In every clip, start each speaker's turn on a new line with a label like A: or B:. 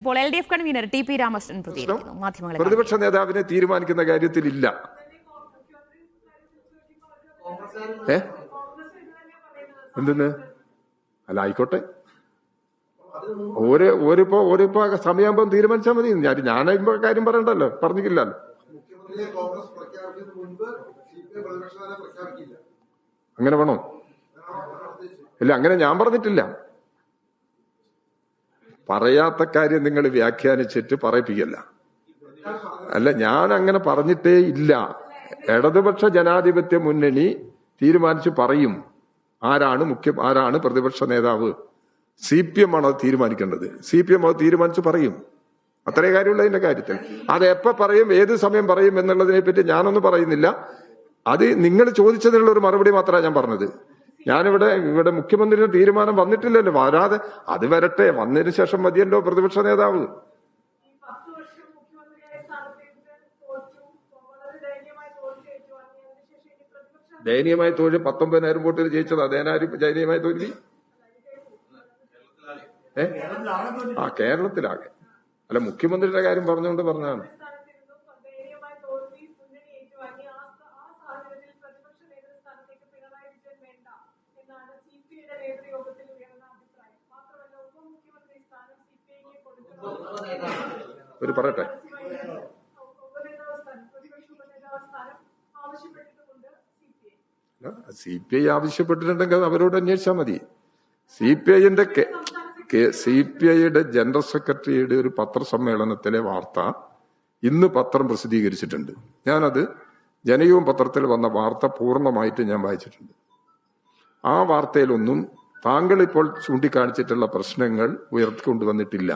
A: ഇപ്പോൾ LDF convener T P Ramakrishnan പ്രതികരിക്കുന്നു. മാധ്യമങ്ങളെ
B: പ്രതിപക്ഷ നേതാവിനെ തീരുമാനിക്കുന്ന കാര്യത്തിൽ ഇല്ല. എന്തെന്ന് അല്ല, ആയിക്കോട്ടെ, ഓരിപ്പോ സമയമാകുമ്പോ തീരുമാനിച്ചാൽ മതി. ഞാൻ കാര്യം പറയണ്ടല്ലോ, പറഞ്ഞില്ലല്ലോ. അങ്ങനെ വേണോ? ഇല്ല, അങ്ങനെ ഞാൻ പറഞ്ഞിട്ടില്ല. പറയാത്ത കാര്യം നിങ്ങൾ വ്യാഖ്യാനിച്ചിട്ട് പറയിപ്പിക്കല്ല. അല്ല, ഞാൻ അങ്ങനെ പറഞ്ഞിട്ടേ ഇല്ല. ഇടതുപക്ഷ ജനാധിപത്യ മുന്നണി തീരുമാനിച്ചു പറയും ആരാണ് പ്രതിപക്ഷ നേതാവ്. CPM ആണ് അത് തീരുമാനിക്കേണ്ടത്. CPM അത് തീരുമാനിച്ചു പറയും. അത്രേ കാര്യമുള്ള അതിന്റെ കാര്യത്തിൽ. അത് എപ്പോ പറയും, ഏത് സമയം പറയും എന്നുള്ളതിനെ പറ്റി ഞാനൊന്നും പറയുന്നില്ല. അത് നിങ്ങൾ ചോദിച്ചതിനുള്ള ഒരു മറുപടി മാത്രമാണ് ഞാൻ പറഞ്ഞത്. ഇവിടെ മുഖ്യമന്ത്രിയുടെ തീരുമാനം വന്നിട്ടില്ലല്ലോ, വരാതെ അത് വരട്ടെ, വന്നതിന് ശേഷം മതിയല്ലോ പ്രതിപക്ഷ നേതാവ്. ദയനീയമായി തോൽവി 19,000 വോട്ടിൽ ജയിച്ചത്. അതേനാരും ദയനീയമായി തോൽവി കേരളത്തിലാകെ. അല്ല, മുഖ്യമന്ത്രിയുടെ കാര്യം പറഞ്ഞുകൊണ്ട് പറഞ്ഞാണ്. ഒരു പറയട്ടെ, CPI ആവശ്യപ്പെട്ടിട്ടുണ്ടെങ്കിൽ അവരോട് അന്വേഷിച്ചാൽ മതി. CPIയുടെ ജനറൽ സെക്രട്ടറിയുടെ ഒരു പത്രസമ്മേളനത്തിലെ വാർത്ത ഇന്ന് പത്രം പ്രസിദ്ധീകരിച്ചിട്ടുണ്ട്. ഞാനത് ജനയുഗം പത്രത്തിൽ വന്ന വാർത്ത പൂർണ്ണമായിട്ട് ഞാൻ വായിച്ചിട്ടുണ്ട്. ആ വാർത്തയിലൊന്നും താങ്കൾ ഇപ്പോൾ ചൂണ്ടിക്കാണിച്ചിട്ടുള്ള പ്രശ്നങ്ങൾ ഉയർത്തിക്കൊണ്ടുവന്നിട്ടില്ല.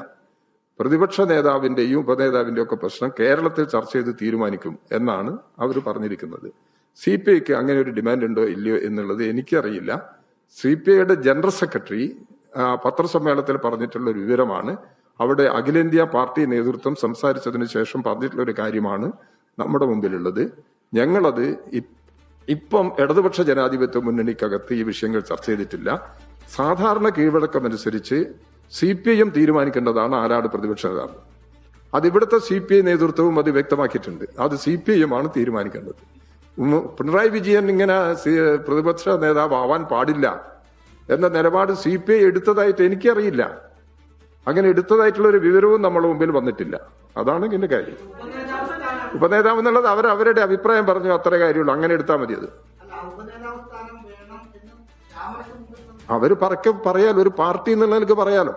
B: പ്രതിപക്ഷ നേതാവിന്റെയും ഉപനേതാവിന്റെയും ഒക്കെ പ്രശ്നം കേരളത്തിൽ ചർച്ച ചെയ്ത് തീരുമാനിക്കും എന്നാണ് അവർ പറഞ്ഞിരിക്കുന്നത്. CPIക്ക് അങ്ങനെ ഒരു ഡിമാൻഡ് ഉണ്ടോ ഇല്ലയോ എന്നുള്ളത് എനിക്കറിയില്ല. CPIയുടെ ജനറൽ സെക്രട്ടറി പത്രസമ്മേളനത്തിൽ പറഞ്ഞിട്ടുള്ള ഒരു വിവരമാണ്. അവിടെ അഖിലേന്ത്യാ പാർട്ടി നേതൃത്വം സംസാരിച്ചതിന് ശേഷം പറഞ്ഞിട്ടുള്ള ഒരു കാര്യമാണ് നമ്മുടെ മുമ്പിലുള്ളത്. ഞങ്ങളത് ഇപ്പം ഇടതുപക്ഷ ജനാധിപത്യ മുന്നണിക്കകത്ത് ഈ വിഷയങ്ങൾ ചർച്ച ചെയ്തിട്ടില്ല. സാധാരണ കീഴ്വഴക്കമനുസരിച്ച് CPIM തീരുമാനിക്കേണ്ടതാണ് ആരാണ് പ്രതിപക്ഷ നേതാവ്. അത് ഇവിടുത്തെ CPI നേതൃത്വവും അത് വ്യക്തമാക്കിയിട്ടുണ്ട്. അത് CPIM ആണ് തീരുമാനിക്കേണ്ടത്. പിണറായി വിജയൻ ഇങ്ങനെ പ്രതിപക്ഷ നേതാവ് ആവാൻ പാടില്ല എന്ന നിലപാട് CPI എടുത്തതായിട്ട് എനിക്കറിയില്ല. അങ്ങനെ എടുത്തതായിട്ടുള്ള ഒരു വിവരവും നമ്മുടെ മുമ്പിൽ വന്നിട്ടില്ല. അതാണ് ഇതിന്റെ കാര്യം. ഉപനേതാവ് എന്നുള്ളത് അവരുടെ അഭിപ്രായം പറഞ്ഞു, അത്രേ കാര്യമുള്ളൂ. അങ്ങനെ എടുത്താൽ മതി. അത് അവര് പറയാലോ, ഒരു പാർട്ടി എന്നുള്ള എനിക്ക് പറയാലോ.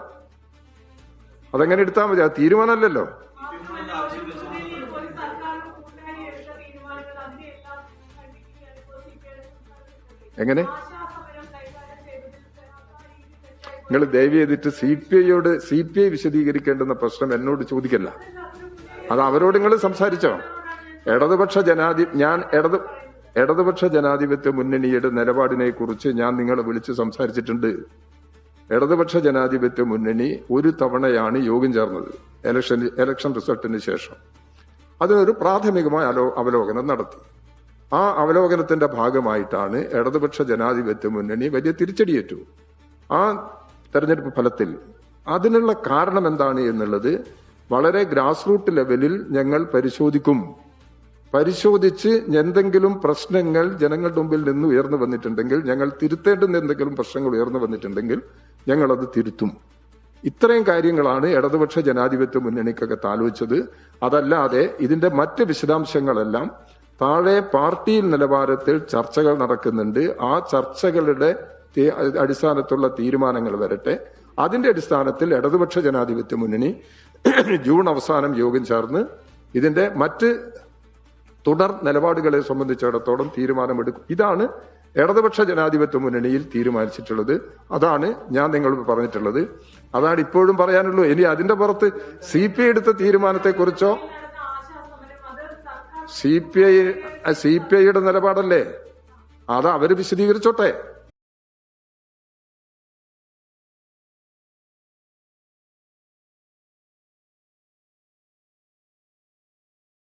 B: അതെങ്ങനെ എടുത്താൽ മതി, അത് തീരുമാനമല്ലല്ലോ. എങ്ങനെ നിങ്ങൾ ദയവ് ചെയ്തിട്ട് CPI വിശദീകരിക്കേണ്ടുന്ന പ്രശ്നം എന്നോട് ചോദിക്കല്ല. അത് അവരോട് നിങ്ങൾ സംസാരിച്ചോ. ഇടതുപക്ഷ ജനാധിപത്യ മുന്നണിയുടെ നിലപാടിനെ കുറിച്ച് ഞാൻ നിങ്ങളെ വിളിച്ച് സംസാരിച്ചിട്ടുണ്ട്. ഇടതുപക്ഷ ജനാധിപത്യ മുന്നണി ഒരു തവണയാണ് യോഗം ചേർന്നത് ഇലക്ഷൻ റിസൾട്ടിന് ശേഷം. അതിനൊരു പ്രാഥമികമായ അവലോകനം നടത്തി. ആ അവലോകനത്തിന്റെ ഭാഗമായിട്ടാണ് ഇടതുപക്ഷ ജനാധിപത്യ മുന്നണി വലിയ തിരിച്ചടിയേറ്റു ആ തെരഞ്ഞെടുപ്പ് ഫലത്തിൽ. അതിനുള്ള കാരണം എന്താണ് എന്നുള്ളത് വളരെ ഗ്രാസ് റൂട്ട് ലെവലിൽ ഞങ്ങൾ പരിശോധിച്ച് എന്തെങ്കിലും പ്രശ്നങ്ങൾ ജനങ്ങളുടെ മുമ്പിൽ നിന്ന് ഉയർന്നു വന്നിട്ടുണ്ടെങ്കിൽ, ഞങ്ങൾ തിരുത്തേണ്ടുന്ന എന്തെങ്കിലും പ്രശ്നങ്ങൾ ഉയർന്നു വന്നിട്ടുണ്ടെങ്കിൽ ഞങ്ങളത് തിരുത്തും. ഇത്രയും കാര്യങ്ങളാണ് ഇടതുപക്ഷ ജനാധിപത്യ മുന്നണിക്കകത്ത് ആലോചിച്ചത്. അതല്ലാതെ ഇതിന്റെ മറ്റ് വിശദാംശങ്ങളെല്ലാം താഴെ പാർട്ടി നിലവാരത്തിൽ ചർച്ചകൾ നടക്കുന്നുണ്ട്. ആ ചർച്ചകളുടെ അടിസ്ഥാനത്തിലുള്ള തീരുമാനങ്ങൾ വരട്ടെ. അതിന്റെ അടിസ്ഥാനത്തിൽ ഇടതുപക്ഷ ജനാധിപത്യ മുന്നണി ജൂൺ അവസാനം യോഗം ചേർന്ന് ഇതിന്റെ മറ്റ് തുടർ നിലപാടുകളെ സംബന്ധിച്ചിടത്തോളം തീരുമാനമെടുക്കും. ഇതാണ് ഇടതുപക്ഷ ജനാധിപത്യ മുന്നണിയിൽ തീരുമാനിച്ചിട്ടുള്ളത്. അതാണ് ഞാൻ നിങ്ങളോട് പറഞ്ഞിട്ടുള്ളത്. അതാണ് ഇപ്പോഴും പറയാനുള്ളൂ. ഇനി അതിന്റെ പുറത്ത് CPI എടുത്ത തീരുമാനത്തെക്കുറിച്ചോ CPIയുടെ നിലപാടല്ലേ, അത് അവര് വിശദീകരിച്ചോട്ടെ.